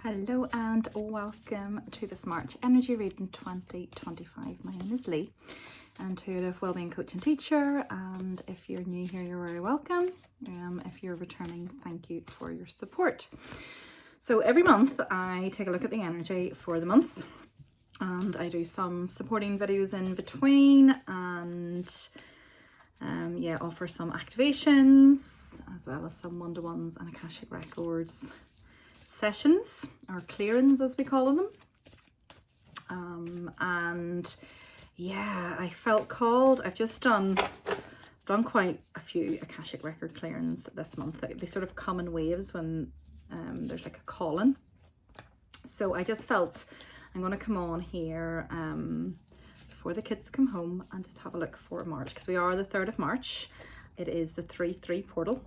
Hello and welcome to this March Energy Reading 2025. My name is Lee, intuitive wellbeing coach and teacher, and if you're new here, you're very welcome. If you're returning, thank you for your support. So every month I take a look at the energy for the month, and I do some supporting videos in between, and offer some activations as well as some one-to-ones and Akashic Records sessions, or clearings as we call them. I felt called. I've just done quite a few Akashic Record clearings this month. They sort of come in waves when there's like a call-in. So I just felt I'm going to come on here before the kids come home and just have a look for March, because we are the 3rd of March. It is the 3-3 portal.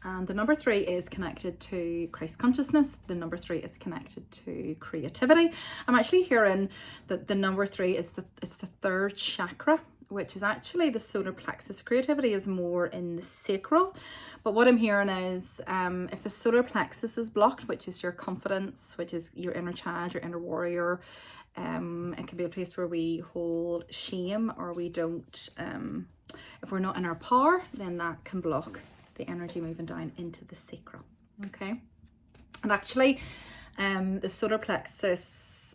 And the number 3 is connected to Christ consciousness. The number 3 is connected to creativity. I'm actually hearing that the number 3 is the third chakra, which is actually the solar plexus. Creativity is more in the sacral. But what I'm hearing is if the solar plexus is blocked, which is your confidence, which is your inner child, your inner warrior, it can be a place where we hold shame, or we don't, if we're not in our power, then that can block the energy moving down into the sacral. Okay, and actually the solar plexus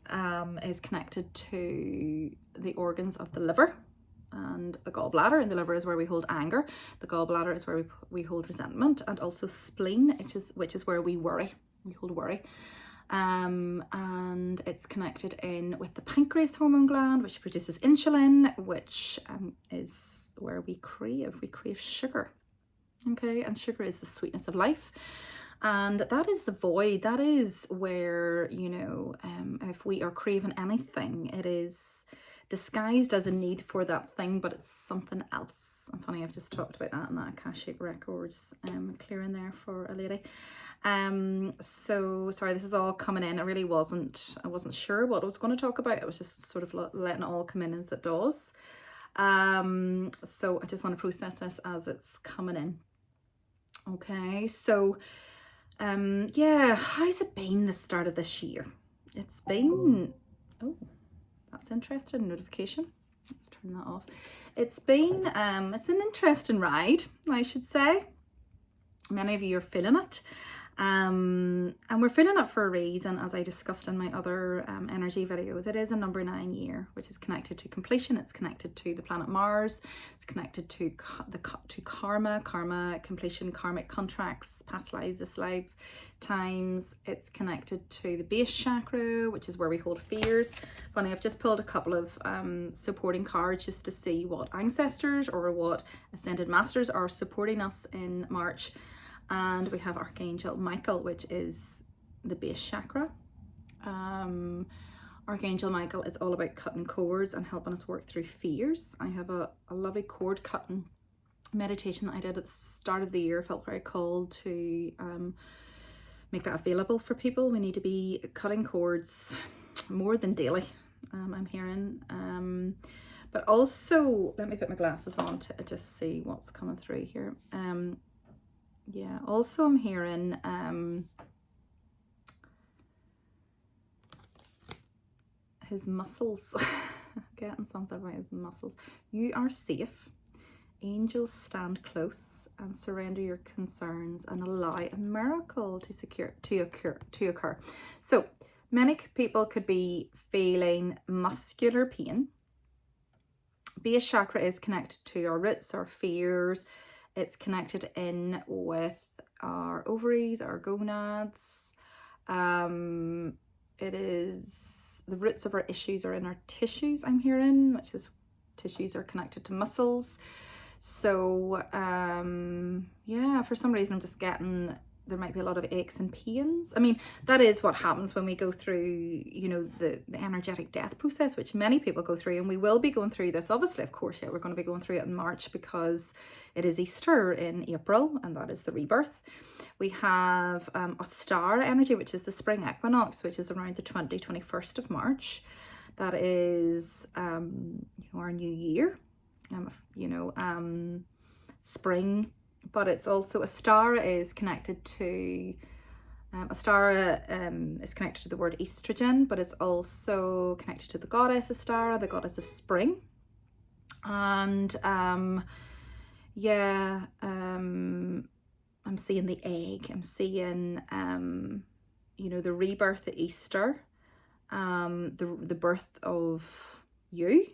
is connected to the organs of the liver and the gallbladder, and the liver is where we hold anger, the gallbladder is where we hold resentment, and also spleen, which is where we hold worry. And it's connected in with the pancreas hormone gland, which produces insulin, which is where we crave sugar. Okay, and sugar is the sweetness of life, and that is the void. That is where, if we are craving anything, it is disguised as a need for that thing, but it's something else. And funny, I've just talked about that in that Akashic Records clearing there for a lady. So sorry, this is all coming in. I wasn't sure what I was going to talk about. I was just sort of letting it all come in as it does. So I just want to process this as it's coming in. Okay, so how's it been the start of this year? It's been, oh, that's interesting, notification. Let's turn that off. It's been it's an interesting ride, I should say. Many of you are feeling it. And we're feeling it for a reason, as I discussed in my other energy videos. It is a number 9 year, which is connected to completion. It's connected to the planet Mars. It's connected to karma, completion, karmic contracts, past lives, this lifetimes. It's connected to the base chakra, which is where we hold fears. Funny, I've just pulled a couple of supporting cards just to see what ancestors or what ascended masters are supporting us in March. And we have Archangel Michael, which is the base chakra. Archangel Michael is all about cutting cords and helping us work through fears. I have a lovely cord cutting meditation that I did at the start of the year. I felt very called to make that available for people. We need to be cutting cords more than daily, I'm hearing. But also, let me put my glasses on to just see what's coming through here. Also I'm hearing his muscles, getting something about his muscles. You are safe. Angels stand close and surrender your concerns and allow a miracle to occur. So many people could be feeling muscular pain. Base chakra is connected to our roots, our fears. It's connected in with our ovaries, our gonads. It is the roots of our issues are in our tissues, I'm hearing, which is tissues are connected to muscles. So, for some reason I'm just getting, there might be a lot of aches and pains. I mean, that is what happens when we go through, the energetic death process, which many people go through, and we will be going through this, obviously, of course, we're going to be going through it in March because it is Easter in April, and that is the rebirth. We have OSTARA energy, which is the Spring Equinox, which is around the 21st of March. That is, our new year, spring. But it's also, OSTARA is connected to OSTARA is connected to the word estrogen, but it's also connected to the goddess OSTARA, the goddess of spring. And yeah, I'm seeing the egg. I'm seeing, you know, the rebirth at Easter, the birth of you.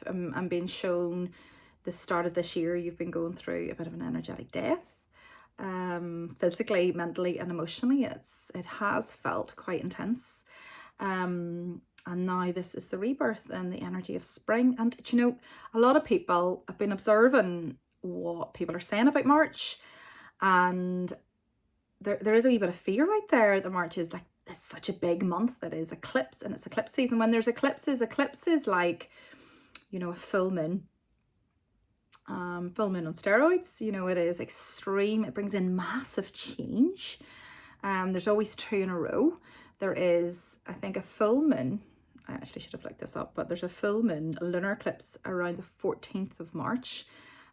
I'm being shown the start of this year, you've been going through a bit of an energetic death. Physically, mentally and emotionally, it has felt quite intense, and now this is the rebirth and the energy of spring. And you know, a lot of people have been observing what people are saying about March, and there is a wee bit of fear out there that March is like, it's such a big month. It is eclipse, and it's eclipse season. When there's eclipses like, you know, a full moon on steroids. You know, it is extreme. It brings in massive change. There's always 2 in a row. There is, I think, a full moon. I actually should have looked this up, but there's a full moon, a lunar eclipse around the 14th of March,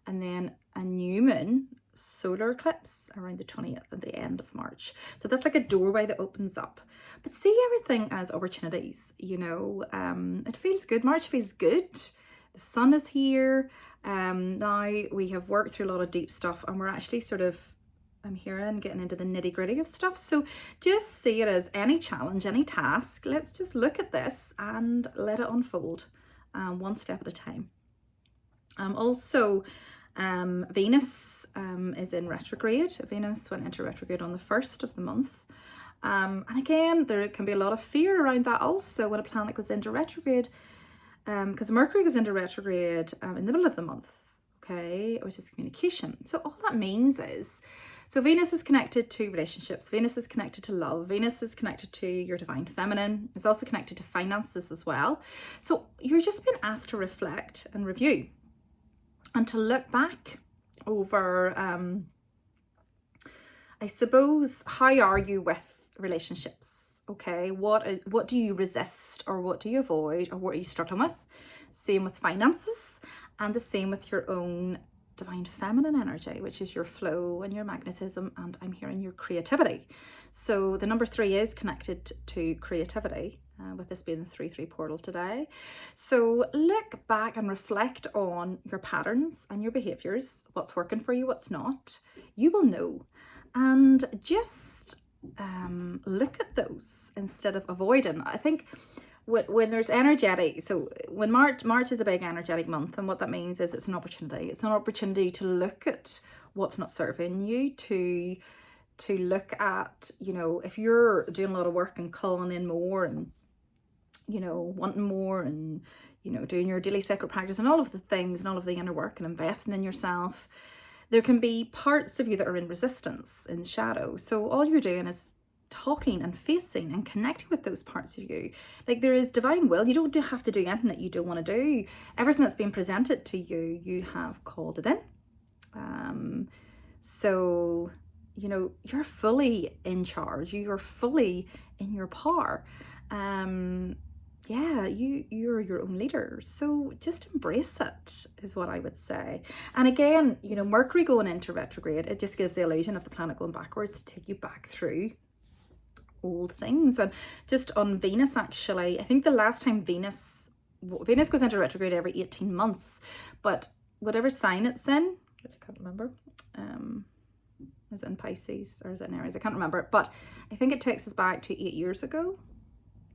and then a new moon solar eclipse around the 20th at the end of March. So that's like a doorway that opens up. But see everything as opportunities, you know. It feels good. March feels good. The sun is here. Now we have worked through a lot of deep stuff, and we're actually sort of, I'm hearing, getting into the nitty gritty of stuff. So just see it as any challenge, any task. Let's just look at this and let it unfold, one step at a time. Also, Venus is in retrograde. Venus went into retrograde on the 1st of the month. And again, there can be a lot of fear around that also when a planet goes into retrograde. Because Mercury goes into retrograde in the middle of the month, okay, which is communication. So all that means is, so Venus is connected to relationships, Venus is connected to love, Venus is connected to your divine feminine, it's also connected to finances as well. So you're just being asked to reflect and review and to look back over, I suppose, how are you with relationships? Okay, what do you resist, or what do you avoid, or what are you struggling with? Same with finances, and the same with your own divine feminine energy, which is your flow and your magnetism, and I'm hearing your creativity. So the number 3 is connected to creativity, with this being the 3-3 portal today. So look back and reflect on your patterns and your behaviors, what's working for you, what's not. You will know, and just look at those instead of avoiding. I think when there's energetic, so when March is a big energetic month, and what that means is it's an opportunity. It's an opportunity to look at what's not serving you, to look at, you know, if you're doing a lot of work and calling in more and, you know, wanting more and, you know, doing your daily sacred practice and all of the things and all of the inner work and investing in yourself, there can be parts of you that are in resistance, in shadow. So all you're doing is talking and facing and connecting with those parts of you. Like, there is divine will. You don't have to do anything that you don't want to do. Everything that's been presented to you, you have called it in. So, you know, you're fully in charge. You're fully in your power. Yeah, you're your own leader. So just embrace it is what I would say. And again, you know, Mercury going into retrograde, it just gives the illusion of the planet going backwards to take you back through old things. And just on Venus, actually, I think the last time Venus goes into retrograde every 18 months, but whatever sign it's in, which I can't remember, is it in Pisces or is it in Aries? I can't remember, but I think it takes us back to 8 years ago.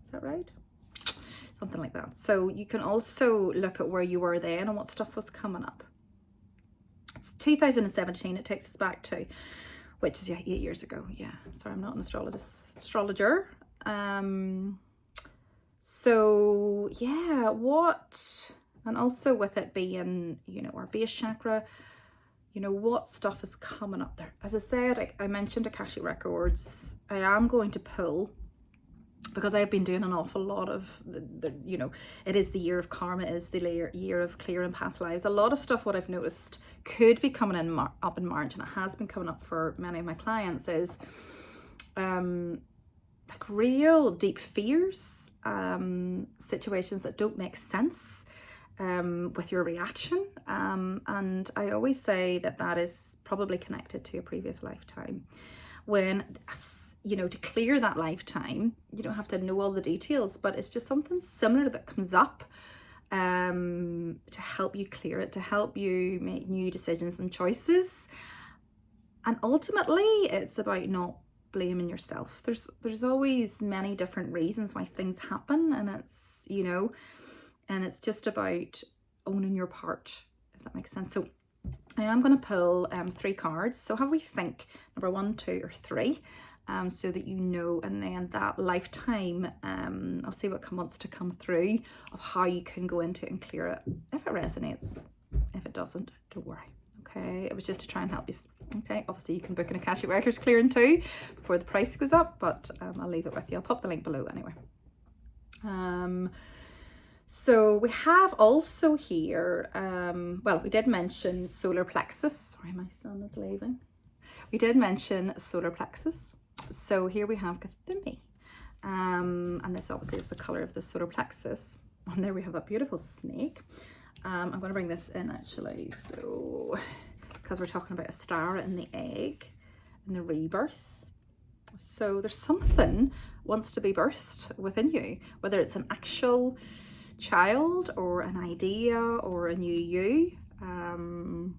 Is that right? Something like that. So you can also look at where you were then and what stuff was coming up. It's 2017 it takes us back to, which is 8 years ago. Yeah, sorry, I'm not an astrologer. So yeah, and also with it being, you know, our base chakra, you know, what stuff is coming up there. As I said, I mentioned Akashic Records. I am going to pull, because I've been doing an awful lot of you know, it is the year of karma, it is the year of clearing past lives. A lot of stuff, what I've noticed could be coming in up in March, and it has been coming up for many of my clients, is like real deep fears, situations that don't make sense with your reaction, and I always say that is probably connected to a previous lifetime. when, you know, to clear that lifetime, you don't have to know all the details, but it's just something similar that comes up to help you clear it, to help you make new decisions and choices. And ultimately, it's about not blaming yourself. There's always many different reasons why things happen, and it's, you know, and it's just about owning your part, if that makes sense. So I am going to pull 3 cards. So have we think number 1, 2, or 3, so that you know, and then that lifetime, I'll see what wants to come through of how you can go into it and clear it, if it resonates. If it doesn't, don't worry. Okay, it was just to try and help you. Okay, obviously you can book an Akashic Records clearing too before the price goes up, but I'll leave it with you. I'll pop the link below anyway. So we have also here, well, we did mention solar plexus. Sorry, my son is leaving. We did mention solar plexus. So here we have Cthulhu. And this obviously is the color of the solar plexus. And there we have that beautiful snake. I'm going to bring this in actually, so because we're talking about OSTARA and the egg and the rebirth. So there's something wants to be birthed within you, whether it's an actual child or an idea or a new you. And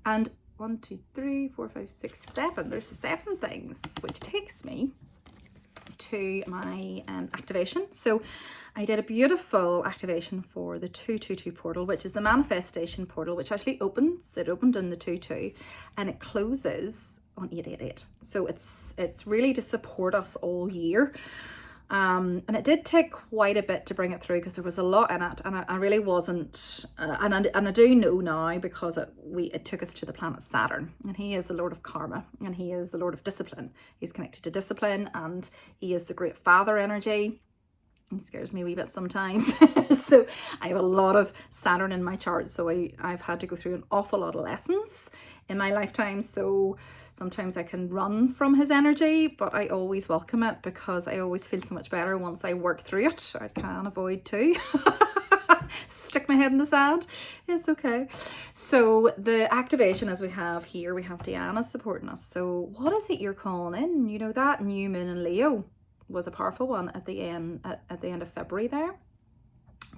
1, 2, 3, 4, 5, 6, 7. There's 7 things, which takes me to my activation. So I did a beautiful activation for the 222 portal, which is the manifestation portal, which actually opens. It opened in the 22 and it closes on 888. So it's really to support us all year. And it did take quite a bit to bring it through because there was a lot in it, and I really wasn't, and I do know now because it took us to the planet Saturn, and he is the Lord of Karma, and he is the Lord of Discipline. He's connected to discipline, and he is the Great Father energy. He scares me a wee bit sometimes. So I have a lot of Saturn in my chart, so I've had to go through an awful lot of lessons in my lifetime. So sometimes I can run from his energy, but I always welcome it because I always feel so much better once I work through it. I can't avoid to stick my head in the sand. It's okay. So the activation, as we have here, we have Deanna supporting us. So what is it you're calling in? You know, that new moon in Leo was a powerful one at the end of February there,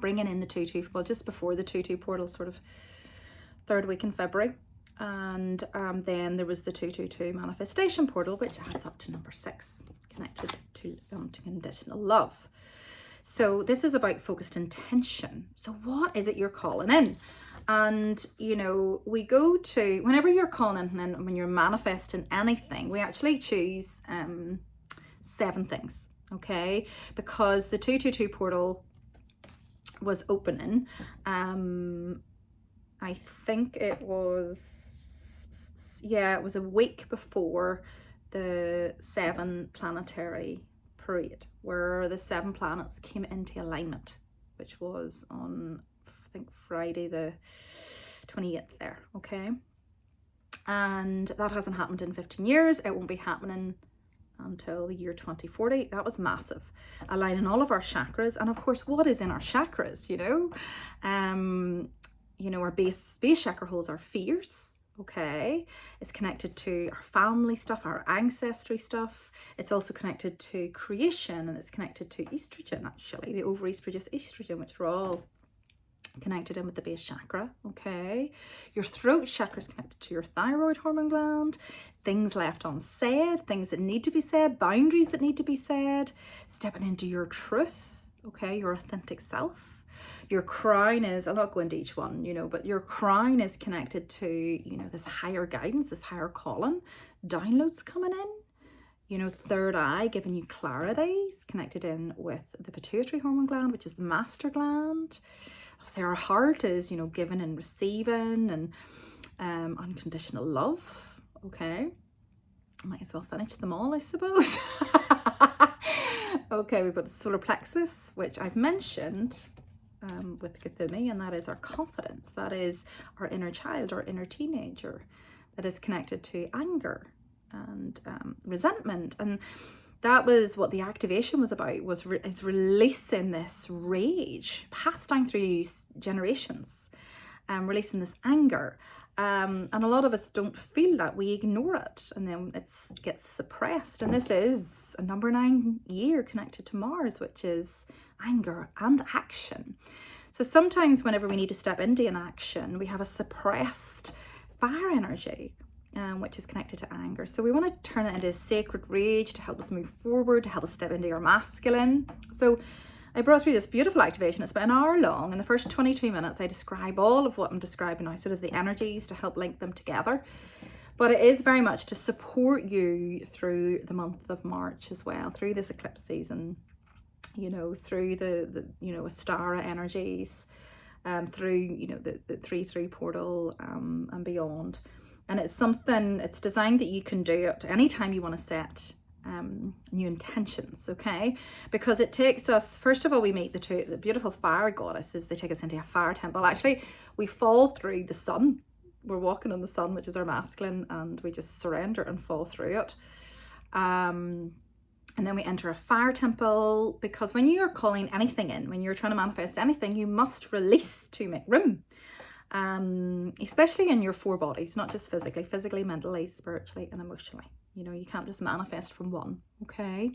bringing in the 2-2, well, just before the 2-2 portal, sort of 3rd week in February. And then there was the 222 manifestation portal, which adds up to number 6, connected to conditional love. So this is about focused intention. So what is it you're calling in? And, you know, we go to, whenever you're calling in, when you're manifesting anything, we actually choose 7 things, okay? Because the 222 portal was opening. I think it was, yeah, it was a week before the 7 planetary parade, where the 7 planets came into alignment, which was on, I think, Friday the 28th there, okay? And that hasn't happened in 15 years. It won't be happening until the year 2040. That was massive, aligning all of our chakras. And of course, what is in our chakras, you know? You know, our base chakra holds our fears, okay? It's connected to our family stuff, our ancestry stuff. It's also connected to creation, and it's connected to estrogen, actually. The ovaries produce estrogen, which we're all connected in with the base chakra, okay? Your throat chakra is connected to your thyroid hormone gland. Things left unsaid, things that need to be said, boundaries that need to be said, stepping into your truth, okay? Your authentic self. Your crown is, I'll not go into each one, you know, but your crown is connected to, you know, this higher guidance, this higher calling, downloads coming in, you know, third eye giving you clarity, is connected in with the pituitary hormone gland, which is the master gland. So our heart is, you know, giving and receiving, and unconditional love, okay? I might as well finish them all, I suppose. Okay, we've got the solar plexus, which I've mentioned with Cthulhu, and that is our confidence. That is our inner child, our inner teenager, that is connected to anger and resentment. And that was what the activation was about, is releasing this rage passed down through generations, releasing this anger. And a lot of us don't feel that. We ignore it, and then it gets suppressed. And this is a number 9 year connected to Mars, which is anger and action. So sometimes whenever we need to step into an action, we have a suppressed fire energy, which is connected to anger. So we want to turn it into a sacred rage to help us move forward, to help us step into our masculine. So I brought through this beautiful activation. It's about an hour long. In the first 22 minutes, I describe all of what I'm describing now, sort of the energies to help link them together. But it is very much to support you through the month of March as well, through this eclipse season, you know, through the you know, OSTARA energies, through, you know, the 3-3 portal, and beyond. And it's something, it's designed that you can do it anytime you want to set new intentions, okay? Because it takes us, first of all, we meet the beautiful fire goddesses. They take us into a fire temple. Actually, we fall through the sun. We're walking on the sun, which is our masculine, and we just surrender and fall through it. And then we enter a fire temple, because when you are calling anything in, when you're trying to manifest anything, you must release to make room. Especially in your 4 bodies, not just physically, mentally, spiritually, and emotionally. You know, you can't just manifest from one, okay?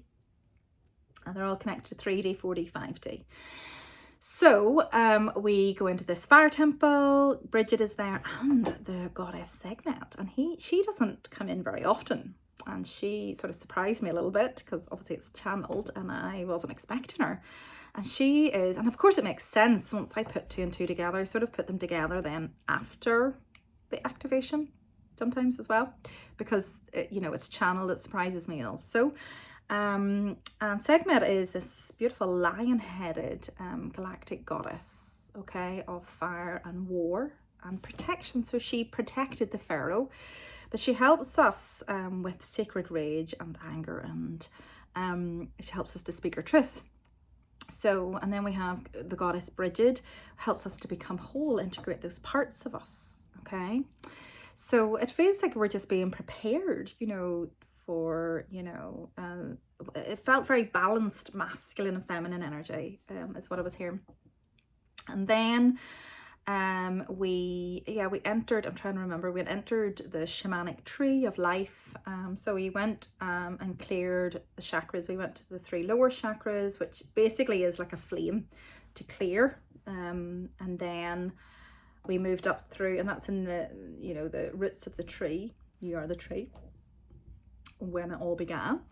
And they're all connected to 3D, 4D, 5D. So we go into this fire temple. Bridget is there, and the goddess Sekhmet, and she doesn't come in very often. And she sort of surprised me a little bit, because obviously it's channeled and I wasn't expecting her. And she is, and of course it makes sense once I put 2 and 2 together, sort of put them together then after the activation sometimes as well, because you know, it's channeled, it surprises me also. And Sekhmet is this beautiful lion-headed galactic goddess, okay, of fire and war and protection. So she protected the pharaoh, but she helps us with sacred rage and anger, and she helps us to speak our truth. So, and then we have the goddess Bridget, helps us to become whole, integrate those parts of us, okay? So it feels like we're just being prepared, you know, for, you know, it felt very balanced masculine and feminine energy, is what I was hearing. And then we entered, I'm trying to remember, we entered the shamanic tree of life. So we went and cleared the chakras. We went to the 3 lower chakras, which basically is like a flame to clear. And then we moved up through, and that's in the, you know, the roots of the tree. You are the tree, when it all began.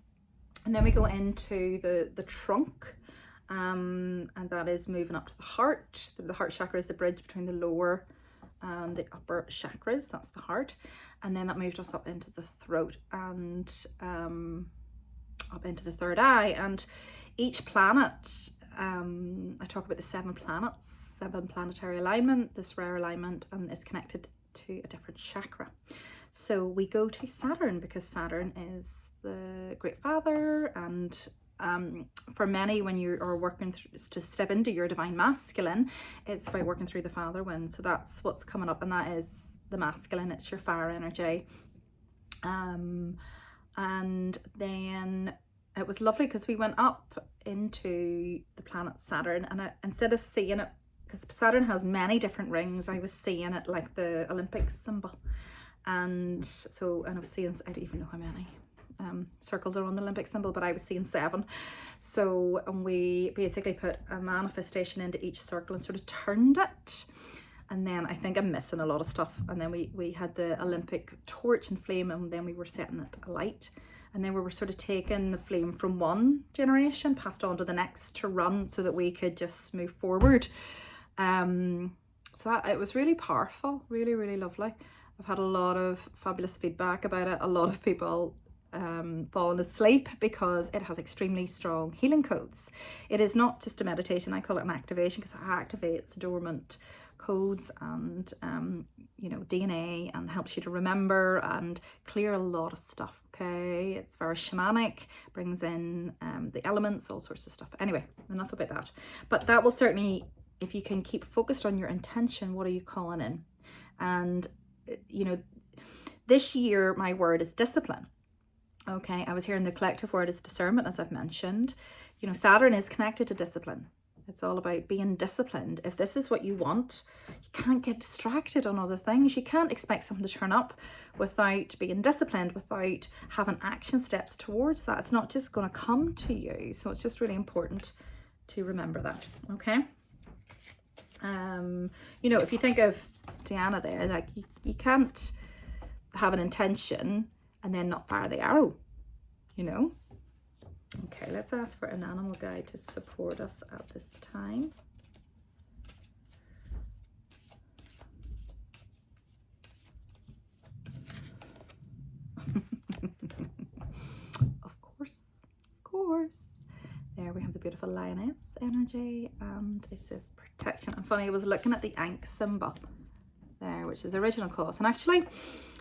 And then we go into the trunk, and that is moving up to the heart. The heart chakra is the bridge between the lower and the upper chakras. That's the heart. And then that moved us up into the throat, and up into the 3rd eye. And each planet, I talk about the 7 planets, 7 planetary alignment, this rare alignment, and it's connected to a different chakra. So we go to Saturn, because Saturn is the great father, and for many, when you are working to step into your divine masculine, it's about working through the father wind. So that's what's coming up, and that is the masculine. It's your fire energy. And then it was lovely, because we went up into the planet Saturn, and instead of seeing it, because Saturn has many different rings, I was seeing it like the Olympic symbol. And so, and I was seeing, I don't even know how many circles are on the Olympic symbol, but I was seeing 7. So, and we basically put a manifestation into each circle and sort of turned it. And then I think I'm missing a lot of stuff. And then we had the Olympic torch and flame, and then we were setting it alight. And then we were sort of taking the flame from one generation, passed on to the next to run, so that we could just move forward. So that, it was really powerful, really, really lovely. I've had a lot of fabulous feedback about it. A lot of people fallen asleep, because it has extremely strong healing codes. It is not just a meditation, I call it an activation, because it activates dormant codes and you know, DNA, and helps you to remember and clear a lot of stuff, okay? It's very shamanic, brings in the elements, all sorts of stuff. Anyway, enough about that. But that will certainly, if you can keep focused on your intention, what are you calling in? And you know, this year my word is discipline. Okay, I was hearing the collective word is discernment, as I've mentioned. You know, Saturn is connected to discipline. It's all about being disciplined. If this is what you want, you can't get distracted on other things. You can't expect something to turn up without being disciplined, without having action steps towards that. It's not just going to come to you. So it's just really important to remember that, okay? You know, if you think of Diana there, like you can't have an intention and then not fire the arrow, you know? Okay, let's ask for an animal guide to support us at this time. Of course. There we have the beautiful lioness energy, and it says protection. And funny, I was looking at the Ankh symbol there, which is original cause. And actually,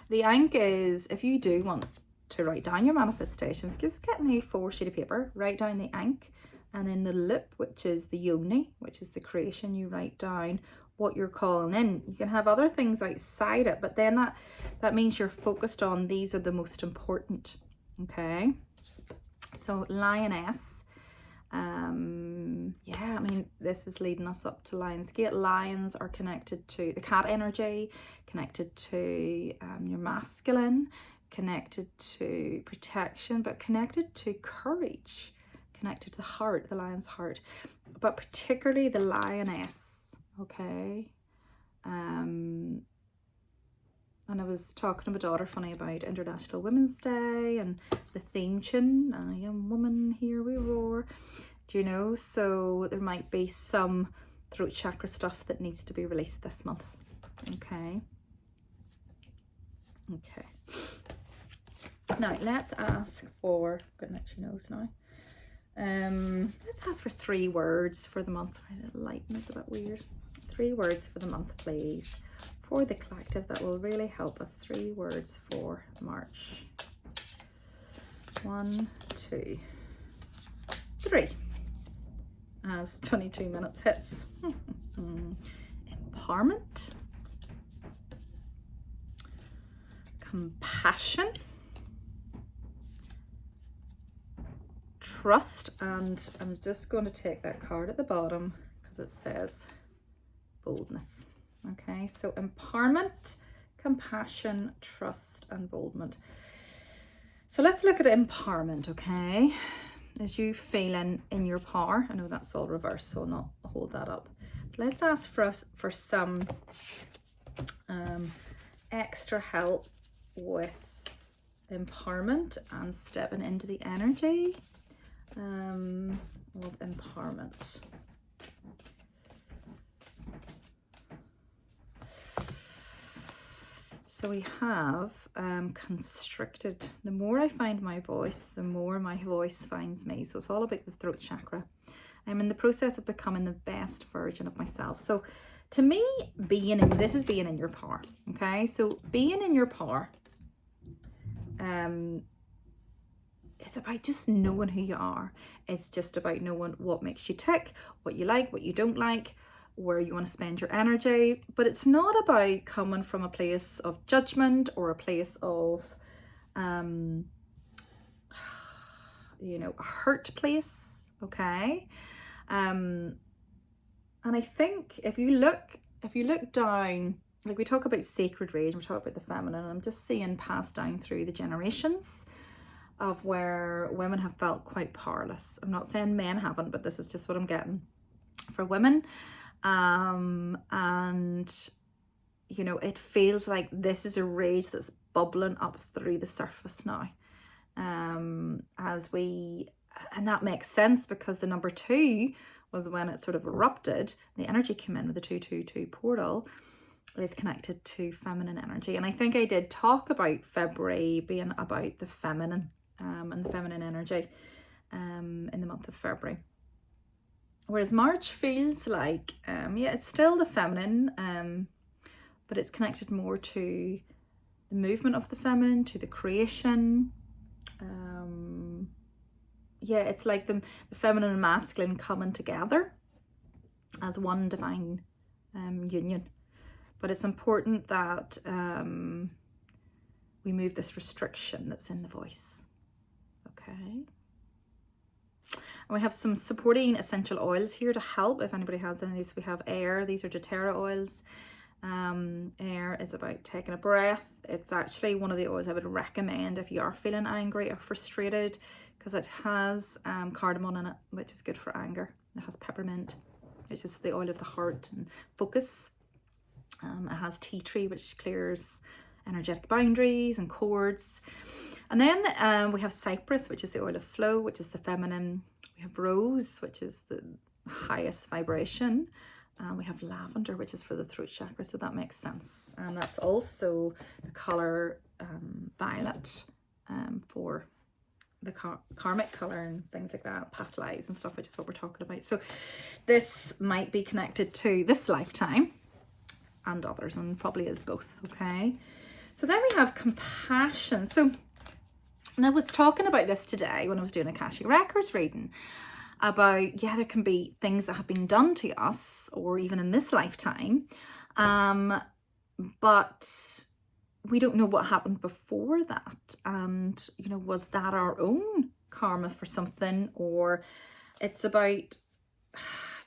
the Ankh is, if you do want to write down your manifestations, just get an A4 sheet of paper, write down the Ankh, and then the lip, which is the yoni, which is the creation, you write down what you're calling in. You can have other things outside it, but then that means you're focused on these are the most important, okay? So lioness, yeah, I mean, this is leading us up to Lionsgate. Lions are connected to the cat energy, connected to your masculine, connected to protection, but connected to courage, connected to the heart, the lion's heart, but particularly the lioness, okay? And I was talking to my daughter, funny, about International Women's Day and the theme tune, I am woman, here we roar, do you know? So there might be some throat chakra stuff that needs to be released this month, okay? Okay. Now let's ask for, I've got an extra nose now. Let's ask for 3 words for the month. The lighting is a bit weird. 3 words for the month, please, for the collective that will really help us. 3 words for March. 1, 2, 3. As 22 minutes hits. Empowerment. Compassion. Trust, and I'm just going to take that card at the bottom because it says boldness. Okay, so empowerment, compassion, trust, and boldness. So let's look at empowerment, okay? As you feeling in your power. I know that's all reversed, so I'll not hold that up. But let's ask for some extra help with empowerment and stepping into the energy of empowerment. So we have constricted. The more I find my voice, the more my voice finds me. So it's all about the throat chakra. I'm in the process of becoming the best version of myself. So to me, this is being in your power. Okay, so being in your power, it's about just knowing who you are. It's just about knowing what makes you tick, what you like, what you don't like, where you want to spend your energy. But it's not about coming from a place of judgment or a place of, you know, a hurt place, okay? And I think if you look down, like we talk about sacred rage, we talk about the feminine, I'm just seeing passed down through the generations of where women have felt quite powerless. I'm not saying men haven't, but this is just what I'm getting for women. And you know, it feels like this is a rage that's bubbling up through the surface now. And that makes sense because the number 2 was when it sort of erupted. The energy came in with the 222 portal. It is connected to feminine energy. And I think I did talk about February being about the feminine and the feminine energy in the month of February. Whereas March feels like, yeah, it's still the feminine, but it's connected more to the movement of the feminine, to the creation. Yeah, it's like the feminine and masculine coming together as one divine union. But it's important that we move this restriction that's in the voice. Okay. And we have some supporting essential oils here to help if anybody has any of these. We have air. These are doTERRA oils. Air is about taking a breath. It's actually one of the oils I would recommend if you are feeling angry or frustrated, because it has cardamom in it, which is good for anger. It has peppermint, which is the oil of the heart and focus. It has tea tree, which clears energetic boundaries and cords. And then we have cypress, which is the oil of flow, which is the feminine. We have rose, which is the highest vibration. We have lavender, which is for the throat chakra, so that makes sense. And that's also the color violet for the karmic color and things like that, past lives and stuff, which is what we're talking about. So this might be connected to this lifetime and others, and probably is both. Okay, so then we have compassion. So, and I was talking about this today when I was doing Akashic Records reading, about, yeah, there can be things that have been done to us or even in this lifetime, but we don't know what happened before that. And, you know, was that our own karma for something? Or it's about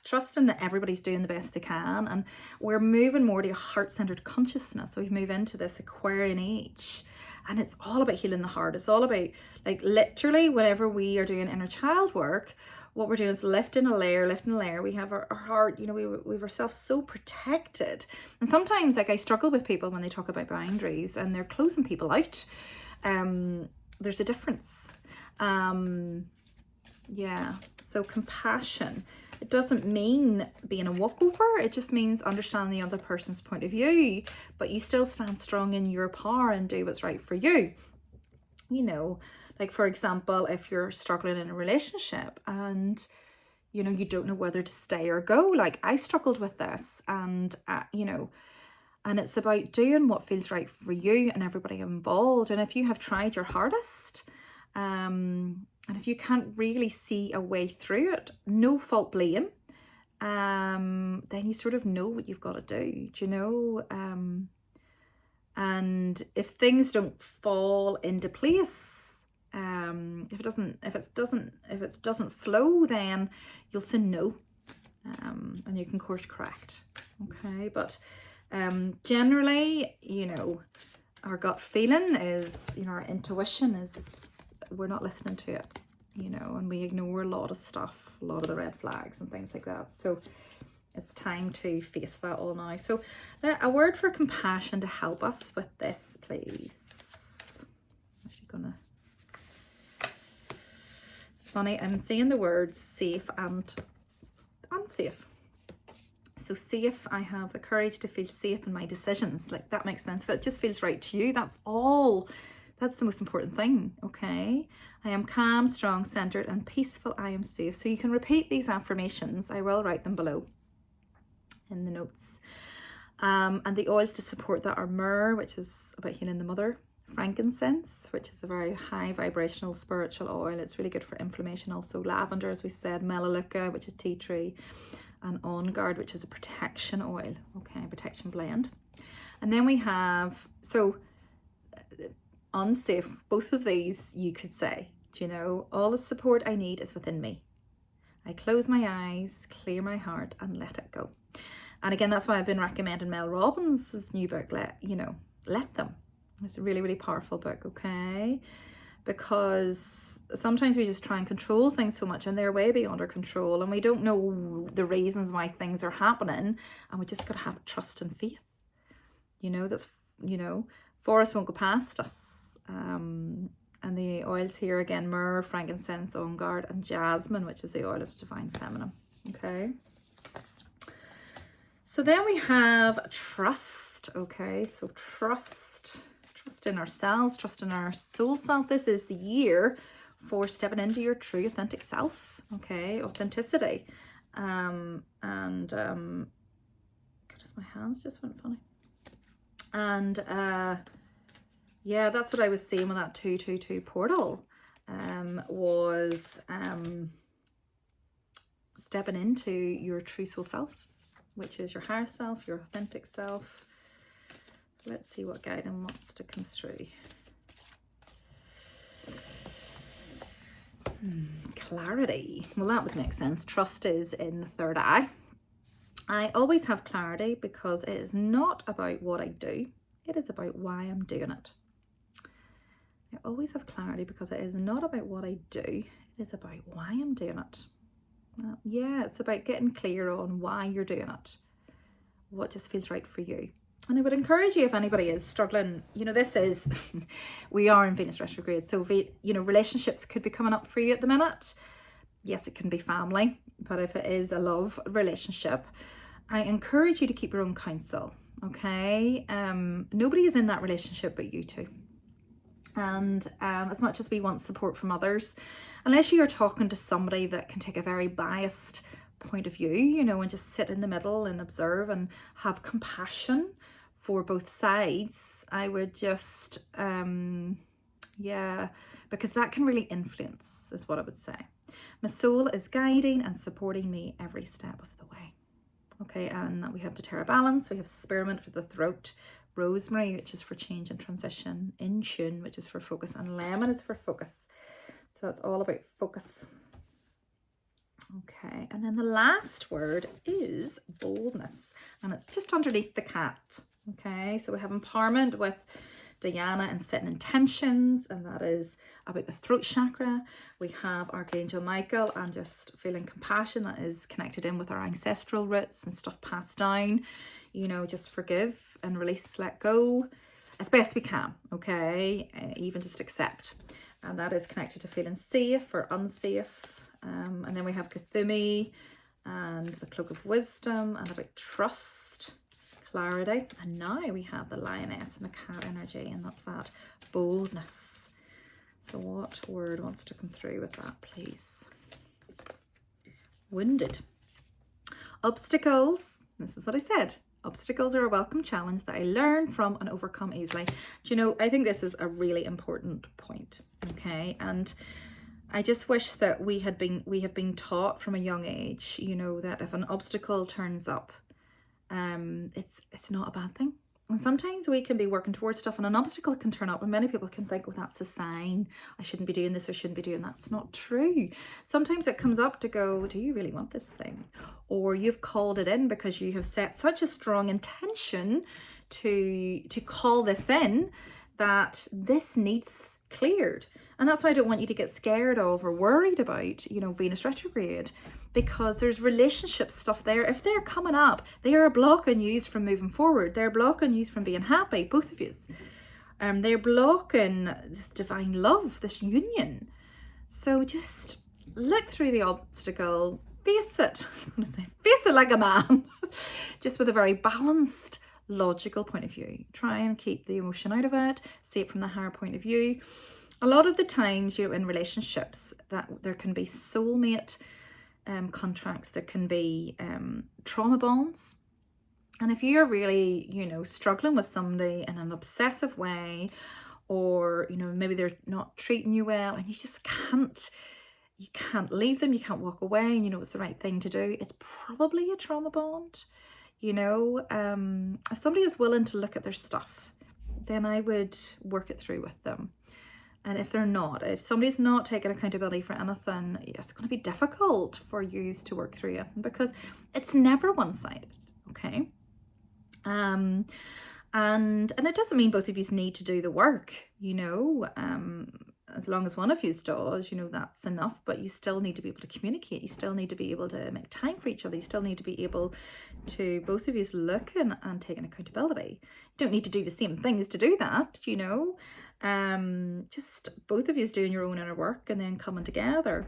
trusting that everybody's doing the best they can, and we're moving more to a heart-centered consciousness. So we move into this Aquarian age, and it's all about healing the heart. It's all about, like, literally whenever we are doing inner child work, what we're doing is lifting a layer. We have our heart, you know, we've ourselves so protected. And sometimes, like, I struggle with people when they talk about boundaries and they're closing people out. There's a difference. Yeah, so compassion, it doesn't mean being a walkover. It just means understanding the other person's point of view, but you still stand strong in your power and do what's right for you. You know, like, for example, if you're struggling in a relationship and, you know, you don't know whether to stay or go, like I struggled with this, and, you know, and it's about doing what feels right for you and everybody involved. And if you have tried your hardest, and if you can't really see a way through it, no fault blame, then you sort of know what you've got to do, you know? And if things don't fall into place, if it doesn't flow, then you'll say no, and you can course correct. Okay, but generally, you know, our gut feeling is, you know, our intuition is, we're not listening to it, you know, and we ignore a lot of stuff, a lot of the red flags and things like that. So it's time to face that all now. So a word for compassion to help us with this, please. I'm actually gonna, it's funny, I'm saying the words safe and unsafe. So safe, I have the courage to feel safe in my decisions. Like, that makes sense. If it just feels right to you, that's all. That's the most important thing, okay? I am calm, strong, centered, and peaceful. I am safe. So you can repeat these affirmations. I will write them below in the notes. And the oils to support that are myrrh, which is about healing the mother. Frankincense, which is a very high vibrational spiritual oil. It's really good for inflammation. Also lavender, as we said. Melaleuca, which is tea tree. And On Guard, which is a protection oil. Okay, protection blend. And then we have, so unsafe, both of these you could say, you know, all the support I need is within me. I close my eyes, clear my heart, and let it go. And again, that's why I've been recommending Mel Robbins' new book, Let Them. It's a really, really powerful book, okay? Because sometimes we just try and control things so much, and they're way beyond our control, and we don't know the reasons why things are happening, and we just gotta have trust and faith. You know, that's, you know, forest won't go past us. And the oils here again, myrrh, frankincense, On Guard, and jasmine, which is the oil of divine feminine. Okay. So then we have trust. Okay, so trust in ourselves, trust in our soul self. This is the year for stepping into your true authentic self. Okay, authenticity. Goodness, my hands just went funny. And yeah, that's what I was saying with that 222 portal, was stepping into your true soul self, which is your higher self, your authentic self. Let's see what guidance wants to come through. clarity. Well, that would make sense. Trust is in the third eye. I always have clarity because it is not about what I do. It is about why I'm doing it. I always have clarity because it is not about what I do. It is about why I'm doing it. Yeah, it's about getting clear on why you're doing it. What just feels right for you. And I would encourage you, if anybody is struggling, you know, this is, we are in Venus retrograde. So, you know, relationships could be coming up for you at the minute. Yes, it can be family, but if it is a love relationship, I encourage you to keep your own counsel, okay? Nobody is in that relationship but you two. And as much as we want support from others, unless you're talking to somebody that can take a very biased point of view, you know, and just sit in the middle and observe and have compassion for both sides, I would just, yeah, because that can really influence, is what I would say. My soul is guiding and supporting me every step of the way. Okay, and we have doTERRA balance, we have spearmint for the throat, rosemary, which is for change and transition, in tune, which is for focus, and lemon is for focus. So that's all about focus. Okay, and then the last word is boldness, and it's just underneath the cat. Okay, so we have empowerment with Diana and setting intentions, and that is about the throat chakra. We have Archangel Michael and just feeling compassion, that is connected in with our ancestral roots and stuff passed down. You know, just forgive and release, let go as best we can, okay? Even just accept. And that is connected to feeling safe or unsafe. And then we have Kuthumi and the Cloak of Wisdom and about trust, clarity. And now we have the Lioness and the cat energy, and that's that boldness. So what word wants to come through with that, please? Wounded. Obstacles. This is what I said. Obstacles are a welcome challenge that I learn from and overcome easily. Do you know, I think this is a really important point, okay? And I just wish that we have been taught from a young age, you know, that if an obstacle turns up, it's not a bad thing. And sometimes we can be working towards stuff and an obstacle can turn up and many people can think, oh, that's a sign. I shouldn't be doing this or shouldn't be doing that. It's not true. Sometimes it comes up to go, do you really want this thing? Or you've called it in because you have set such a strong intention to call this in that this needs cleared. And that's why I don't want you to get scared of or worried about, you know, Venus retrograde, because there's relationship stuff there. If they're coming up, they are blocking you from moving forward. They're blocking you from being happy, both of you. They're blocking this divine love, this union. So just look through the obstacle, face it. I'm going to say, face it like a man, just with a very balanced, logical point of view. Try and keep the emotion out of it, see it from the higher point of view. A lot of the times, you know, in relationships, that there can be soulmate contracts, there can be trauma bonds. And if you're really, you know, struggling with somebody in an obsessive way, or, you know, maybe they're not treating you well and you just can't leave them, you can't walk away, and you know it's the right thing to do, it's probably a trauma bond. You know, if somebody is willing to look at their stuff, then I would work it through with them. And if they're not, if somebody's not taking accountability for anything, it's going to be difficult for you to work through it because it's never one-sided, okay? And it doesn't mean both of you need to do the work, you know, as long as one of you does, you know, that's enough, but you still need to be able to communicate. You still need to be able to make time for each other. You still need to be able to, both of you looking and taking accountability. You don't need to do the same things to do that, you know. Just both of you doing your own inner work and then coming together.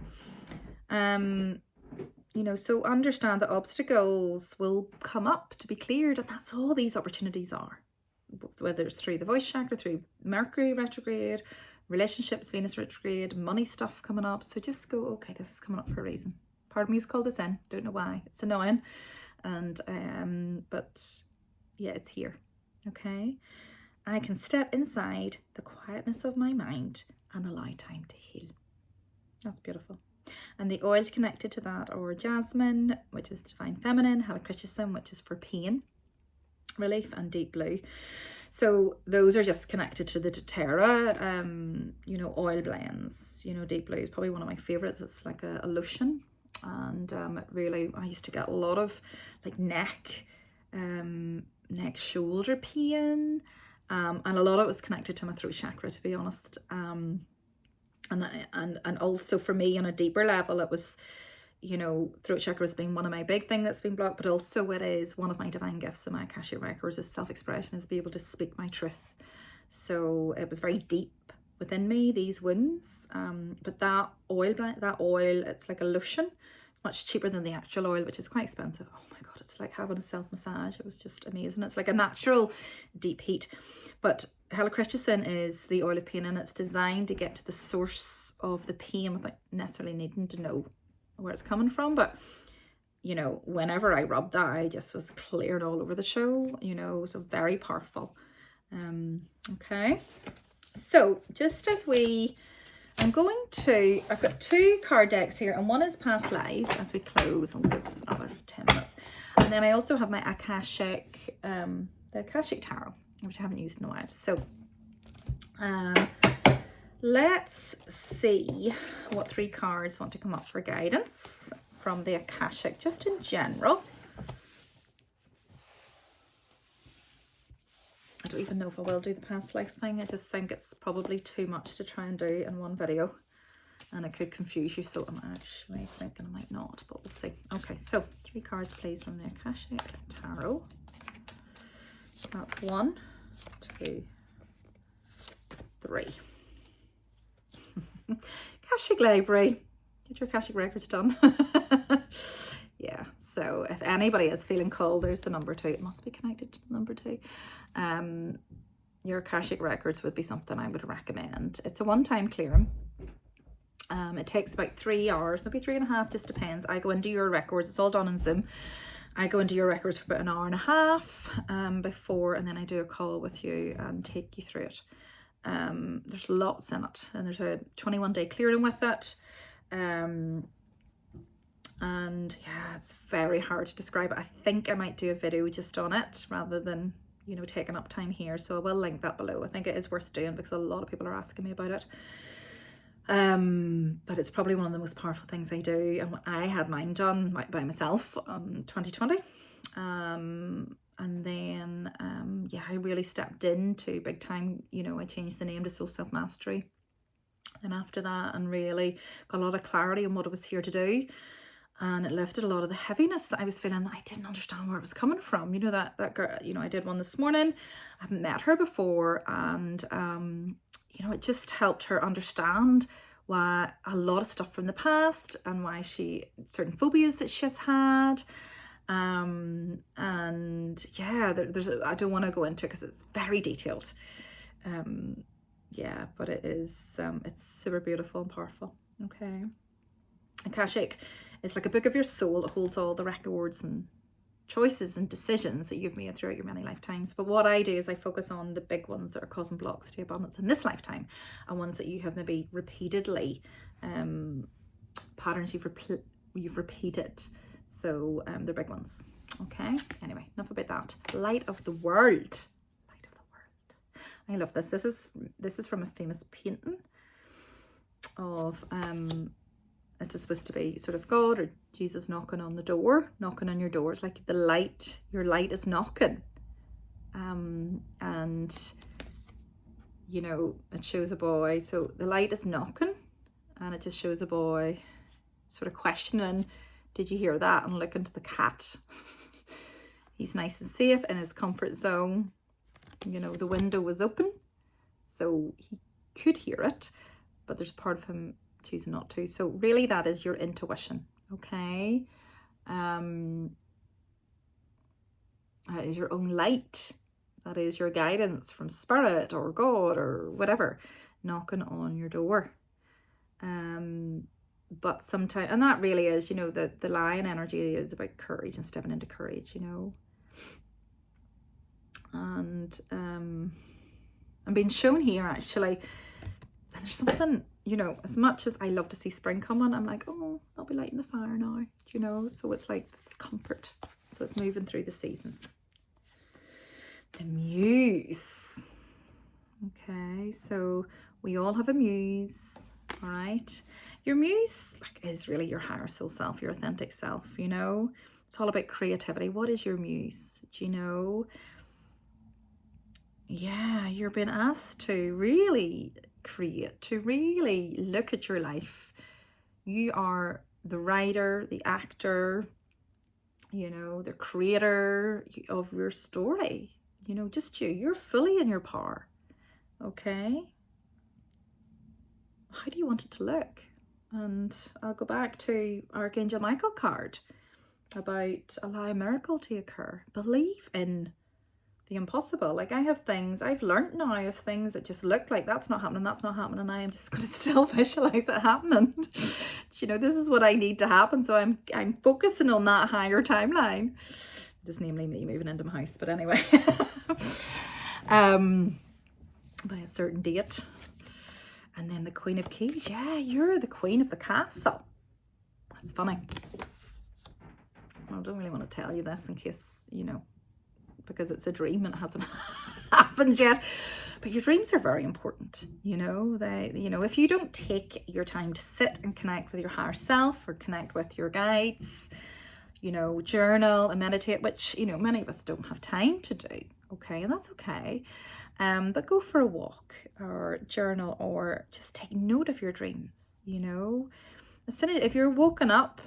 You know, so understand that obstacles will come up to be cleared, and that's all these opportunities are, whether it's through the voice chakra, through Mercury retrograde, relationships, Venus retrograde, money stuff coming up. So just go, okay, this is coming up for a reason. Part of me has called this in, don't know why, it's annoying, and but yeah, it's here. Okay, I can step inside the quietness of my mind and allow time to heal. That's beautiful. And the oils connected to that are jasmine, which is divine feminine, helichrysum, which is for pain relief, and deep blue. So those are just connected to the doTERRA, you know, oil blends. You know, deep blue is probably one of my favorites. It's like a lotion, and it really, I used to get a lot of like neck shoulder pain, and a lot of it was connected to my throat chakra, to be honest. And also for me on a deeper level, it was, you know, throat chakra has been one of my big thing that's been blocked, but also it is one of my divine gifts in my Akashic records is self-expression, is be able to speak my truth. So it was very deep within me, these wounds. But that oil, it's like a lotion, much cheaper than the actual oil, which is quite expensive. Oh my God, it's like having a self-massage. It was just amazing. It's like a natural deep heat. But Helichrysosine is the oil of pain, and it's designed to get to the source of the pain without necessarily needing to know where it's coming from. But you know, whenever I rubbed that, I just was cleared all over the show, you know, so very powerful. Okay, so just as I've got 2 card decks here, and one is past lives as we close. I'll give us another 10 minutes. And then I also have my Akashic, the Akashic Tarot, which I haven't used in a while. So let's see what 3 cards want to come up for guidance from the Akashic, just in general. I don't even know if I will do the past life thing. I just think it's probably too much to try and do in one video, and it could confuse you, so I'm actually thinking I might not, but we'll see. Okay, so 3 cards please from the Akashic Tarot. That's 1, 2, 3. Akashic Library, get your Akashic records done. Yeah, so if anybody is feeling cold, there's the number 2. It must be connected to the number 2. Your Akashic records would be something I would recommend. It's a one-time clearing. It takes about 3 hours, maybe 3.5, just depends. I go into your records, it's all done on Zoom. I go into your records for about 1.5 hours before, and then I do a call with you and take you through it. There's lots in it, and there's a 21-day clearing with it. And yeah, it's very hard to describe it. I think I might do a video just on it rather than, you know, taking up time here. So I will link that below. I think it is worth doing because a lot of people are asking me about it. But it's probably one of the most powerful things I do. And I had mine done by myself 2020. And then, yeah, I really stepped into big time. You know, I changed the name to Soul Self Mastery. And after that, and really got a lot of clarity on what I was here to do. And it lifted a lot of the heaviness that I was feeling. I didn't understand where it was coming from. You know, that girl, you know, I did one this morning. I haven't met her before. And, you know, it just helped her understand why a lot of stuff from the past and why certain phobias that she's had. And yeah, I don't want to go into it because it's very detailed. Yeah, but it is, it's super beautiful and powerful. Okay. Akashic is like a book of your soul. It holds all the records and choices and decisions that you've made throughout your many lifetimes. But what I do is I focus on the big ones that are causing blocks to abundance in this lifetime, and ones that you have maybe repeatedly, patterns you've repeated. So they're big ones. Okay. Anyway, enough about that. Light of the world. Light of the world. I love this. This is from a famous painting of this is supposed to be sort of God or Jesus knocking on the door, knocking on your door. It's like the light, your light is knocking. And, you know, it shows a boy. So the light is knocking, and it just shows a boy sort of questioning, did you hear that? And looking to the cat. He's nice and safe in his comfort zone. You know, the window was open, so he could hear it, but there's a part of him choosing not to. So really that is your intuition. Okay. That is your own light. That is your guidance from spirit or God or whatever knocking on your door. But sometimes, and that really is, you know, the lion energy is about courage and stepping into courage, you know. And I'm being shown here actually, and there's something, you know, as much as I love to see spring coming, I'm like, oh, I'll be lighting the fire now, you know. So it's like this comfort. So it's moving through the seasons. The muse. Okay, so we all have a muse, all right? Your muse is really your higher soul self, your authentic self, you know? It's all about creativity. What is your muse? Do you know? Yeah, you're being asked to really create, to really look at your life. You are the writer, the actor, you know, the creator of your story. You know, just you. You're fully in your power. Okay? How do you want it to look? And I'll go back to Archangel Michael card about allow a miracle to occur. Believe in the impossible. Like, I have things, I've learned now of things that just look like that's not happening, and I am just going to still visualize it happening. You know, this is what I need to happen, so I'm focusing on that higher timeline. Just namely me moving into my house, but anyway. By a certain date. And then the Queen of Keys. Yeah, you're the Queen of the Castle. That's funny. Well, I don't really want to tell you this in case, you know, because it's a dream and it hasn't happened yet. But your dreams are very important, you know. If you don't take your time to sit and connect with your higher self or connect with your guides, you know, journal and meditate, which, you know, many of us don't have time to do, okay, and that's okay. But go for a walk or journal or just take note of your dreams, you know. As soon as, if you're woken up,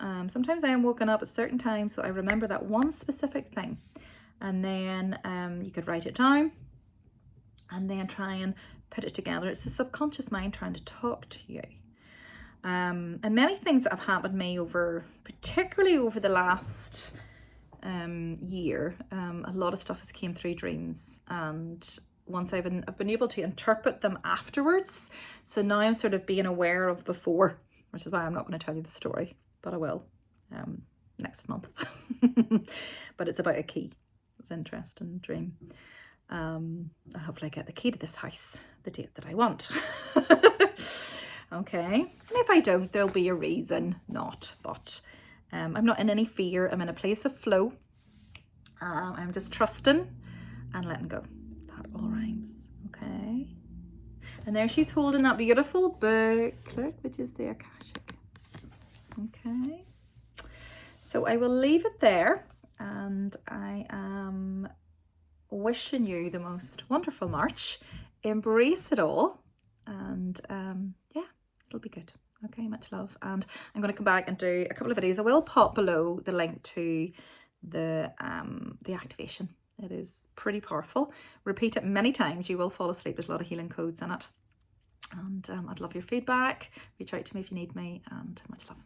sometimes I am woken up at certain times, so I remember that one specific thing. And then you could write it down and then try and put it together. It's the subconscious mind trying to talk to you. And many things that have happened to me particularly over the last year, a lot of stuff has came through dreams, and once I've been able to interpret them afterwards. So now I'm sort of being aware of before, which is why I'm not going to tell you the story, but I will next month. But it's about a key. It's an interesting dream. Hopefully I get the key to this house the date that I want. Okay, and if I don't, there'll be a reason not, but I'm not in any fear. I'm in a place of flow. I'm just trusting and letting go. That all rhymes. Okay, and there she's holding that beautiful book, look, which is the Akashic. Okay, so I will leave it there, and I am wishing you the most wonderful March. Embrace it all, and yeah, it'll be good. Okay, much love. And I'm going to come back and do a couple of videos. I will pop below the link to the activation. It is pretty powerful. Repeat it many times. You will fall asleep. There's a lot of healing codes in it. And I'd love your feedback. Reach out to me if you need me, and much love.